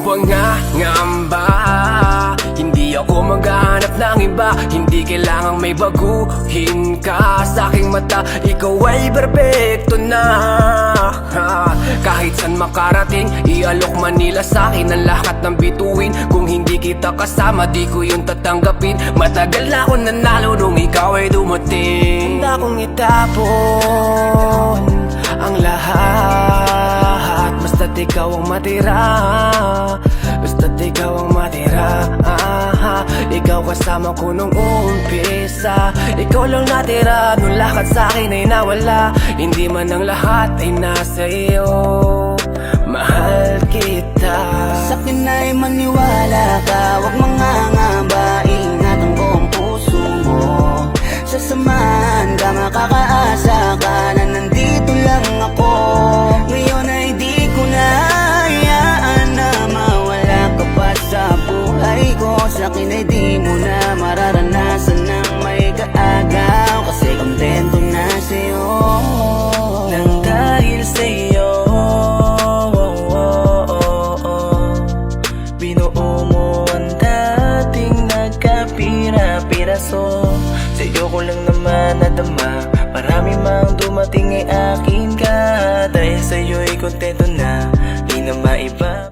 pangangamba. Hindi ako maghahanap ng iba, hindi kailangang may baguhin ka. Sa aking mata, ikaw ay perfecto na. Kahit san makarating, ialok man nila sa'kin ang lahat ng bituin. Kung hindi kita kasama, di ko yun tatanggapin. Matagal na ako nanalo nung ikaw ay dumating. Handa kong itapon ang lahat, basta't ikaw ang matira. Basta't ikaw ang matira. Ikaw kasama ko nung umpisa. Ikaw lang natira nung lahat sa'kin ay nawala. Hindi man ang lahat ay nasa iyo, mahal kita. Sa'kin ay maniwala ka, huwag mangangamba. Ingat ang buong puso mo. Sasamahan ka, makakaasa ka na nandito lang ako. Ngayon ay di ko na hayaan na mawala ka pa sa buhay ko. Sa'kin ay di mo na mararanasan ng may kaagaw, kasi kontento na sa'yo. Nang dahil sa'yo, binuo mo ang dating nagkapira-piraso. Sa'yo ko lang naman nadama, marami mang dumating ay akin ka. Dahil sa'yo'y kontento na, di na maiba.